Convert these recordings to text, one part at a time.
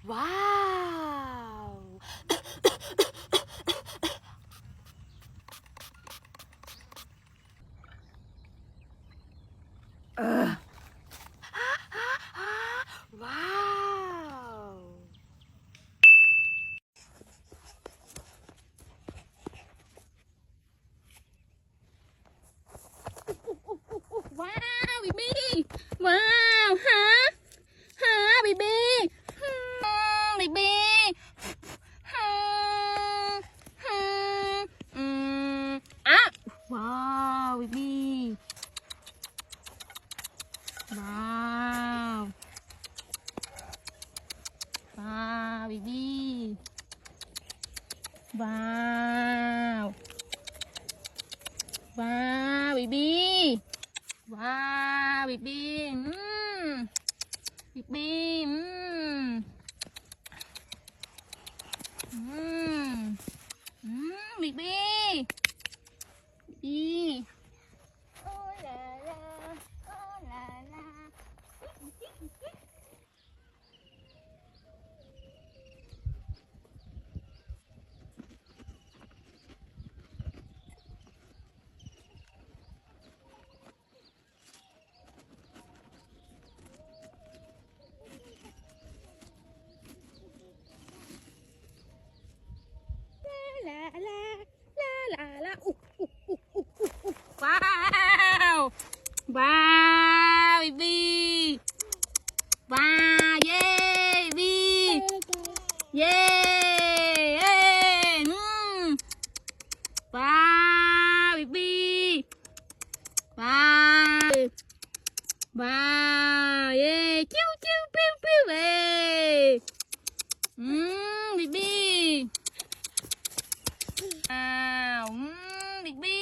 ว้าว ว้าว ว้าวบีบีว้าวหาบีบีบีบีหาอืมอ่ะว้าวบีบีว้าวว้าวบีบีว้าวว้าวบีบีว้าวบีบีบีบีบีบีบีโอ้ลาลาโอ้ลาลาลาลาลาลาลาว้าวว้าวบีบีว้าวเย้บีเย้ว้าวบีบีว้าวว้าวเย้จิ้วจิ้วปิ้วปิ้วเอ้บีบีว้าวบีบี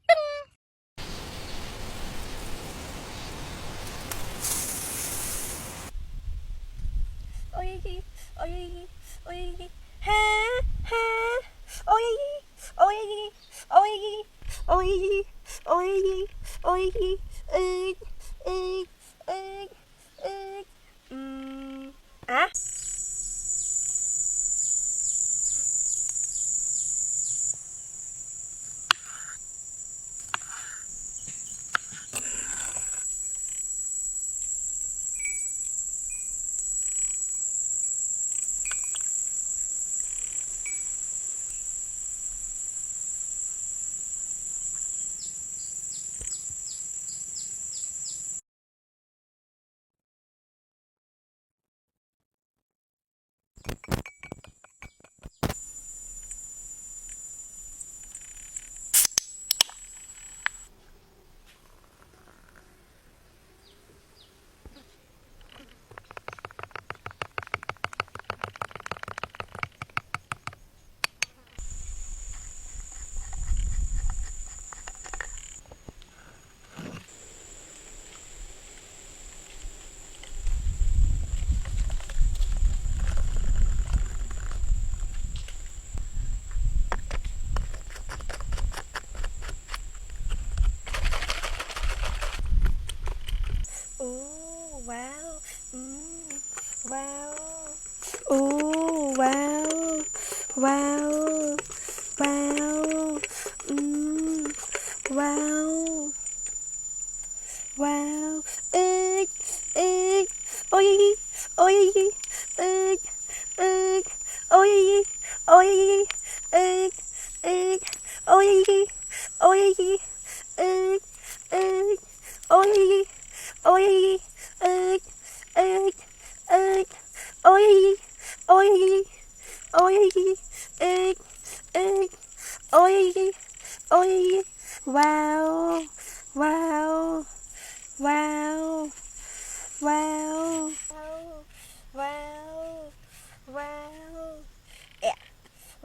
ตึ้งโอ้ยโอ้ยโอ้ยฮะฮะโอ้ยโอ้ยโอ้ยโอ้ยโอ้ยโอ้ยเอ้ยเอ้ยเอ้ยเอ้ยอ่ะโอ้ว้าวว้าวโอ้ว้าวว้าวว้าวว้าวว้าวเอ้ยเอ้ยโอ้ยโอ้ยเอ้ยเอ้ยโอ้ยโอ้ยเอ้ยเอ้ยโอ้ยโอ้ยเอ้ยเอ้ยโอ้ยโอ้ยเอ้ยเอ้ยเอ้ยโอ้ยโอ้ยโอ้ยเอ้ยเอ้ยโอ้ยโอ้ยว้าวว้าวว้าวว้าวว้าวว้าวเอ๊ะ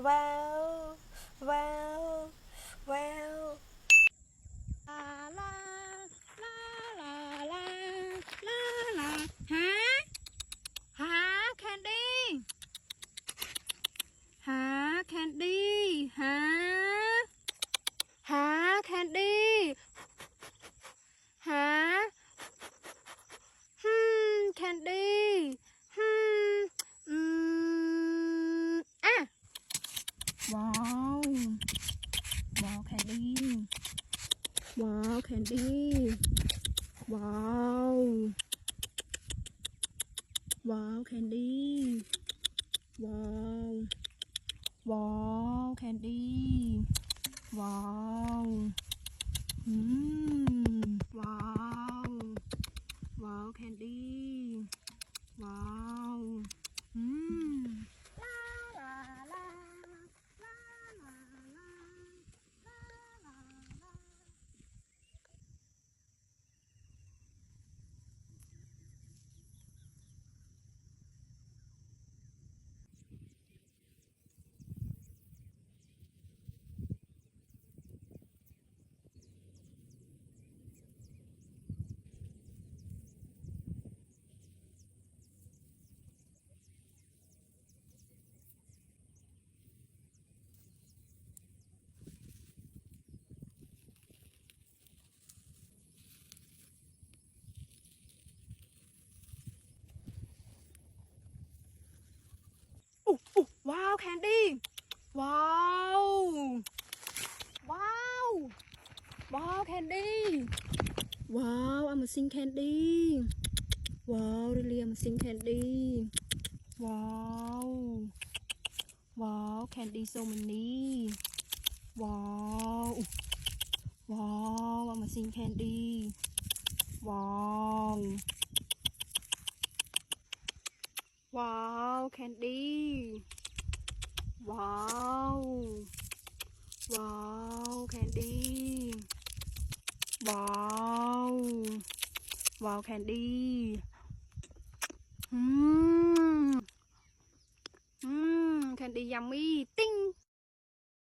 ว้าวว้าวว้าวลาลาลาลาลาลาลาหาแคนดี้หาแคนดี้หาแคนดี้ Wow, candy. Wow. Wow, candy. Wow. Wow, candy. Wow. Wow. Wow, candy. Wow. La la la. La la la. La la la. Wow, candy. Wow. Wow. Wow, candy. Wow, amazing candy. Wow, really amazing candy. Wow. Wow, candy so many. Wow. Wow, amazing candy. Wow. Wow, candy. Wow. Wow, candy. Wow. Wow, candy. Candy yummy.